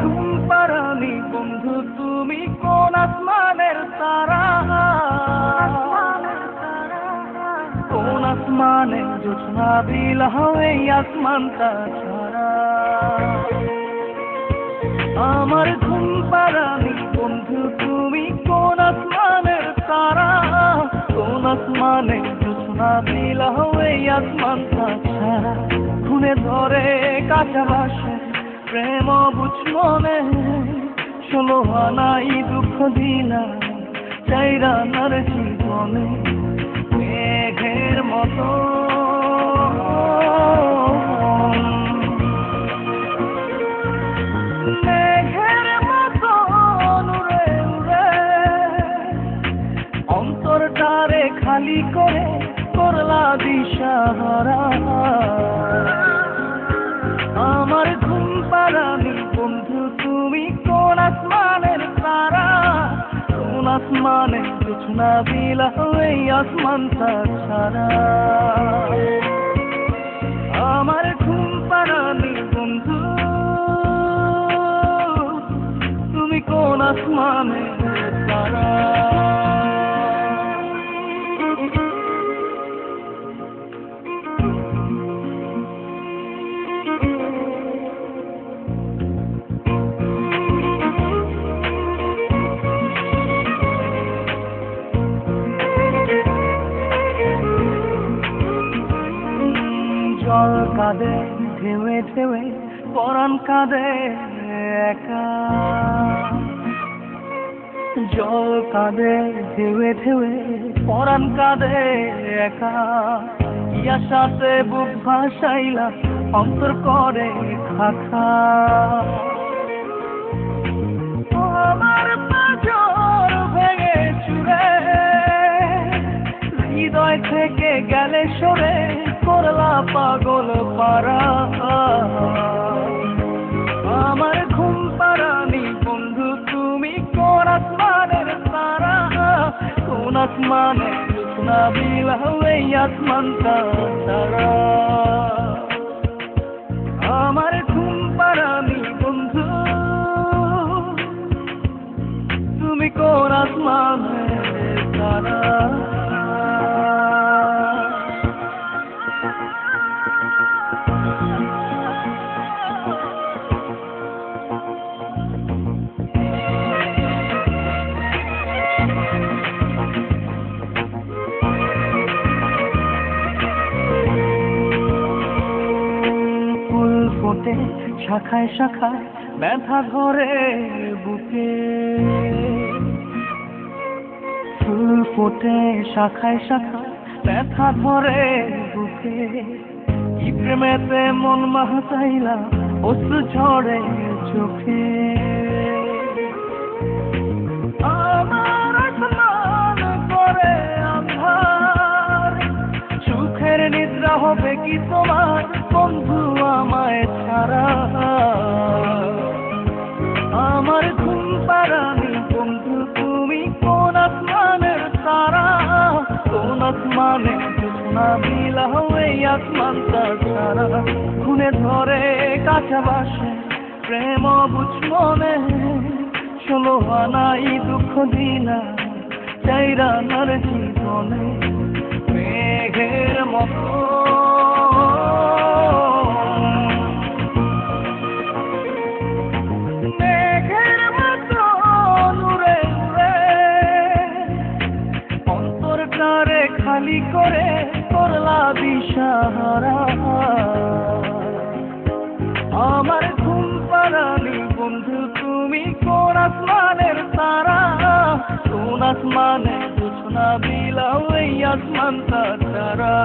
ঘুম পাড়ানি বন্ধু তুমি কোন আসমানের তারা, কোন আসমানে জোছনা বিলাও এই আসমানটা ছাড়া। আমার ঘুম পাড়ানি বন্ধু তুমি কোন আসমানের তারা, কোন আসমানে জোছনা বিলাও এই আসমানটা ছাড়া। খুনে ধরে কাঁচা বাসে প্রেম বুঝ মনে, 16 আনাই দুঃখ দিলা চাইরা নার জীবনে। মেঘের মতো মেঘের মতো উড়ে উড়ে অন্তরটারে খালি করে করলা দিশাহারা। আমার ঘুম পাড়ানি বন্ধু তুমি কোন আসমানের তারা, কোন আসমানে জোছনা বিলাও এই আসমানটা ছাড়া। আমার ঘুম পাড়ানি বন্ধু তুমি কোন আসমানের তারা। জল কাঁদে ঢেউে ঢেউে পরাণ কাঁদে একা, জল কাঁদে ঢেউে ঢেউে পরাণ কাঁদে একা। কি আশাতে বুক ভাসাইলা অন্তর করে খাখা। আমার পাঁজর ভেঙে চুরে হৃদয় থেকে গেলে সরে করলা পাগল পারা। আমার ঘুম পাড়ানি বন্ধু তুমি কোন আসমানের তারা, কোন আসমানে জোছনা বিলাও এই আসমানটা ছাড়া। আমার ঘুম পাড়ানি বন্ধু তুমি কোন আসমানের তারা। ফোটে শাখায় শাখায় ব্যথা ধরে বুকে, ফুল ফোটে শাখায় শাখায় ব্যথা ধরে বুকে। কি প্রেমেতে মন মাহাইলা অশ্রু ঝরে চোখে। আমার আসমান করে আন্ধার, সুখের নিদ্রা হবে কি তোমার বন্ধু আমায় ছাড়া। আমার ঘুম পাড়ানি বন্ধু তুমি কোন আসমানের তারা, কোন আসমানে জোছনা বিলাও এই আসমানটা ছাড়া। খুনে ধরে কাঁচা বাসে প্রেম বুঝ মনে, 16 আনাই দুঃখ দিলা চাইরা নার জীবনে। মেঘের মতো মেঘের মতো উড়ে উড়ে অন্তরটারে খালি করে করলা দিশাহারা। আমার ঘুম পাড়ানি বন্ধু তুমি কোন আসমানের তারা, কোন আসমানে জোছনা বিলাও এই আসমানটা ছাড়া।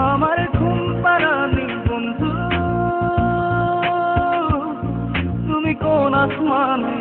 আমার ঘুম পাড়ানি বন্ধু তুমি কোন আসমানে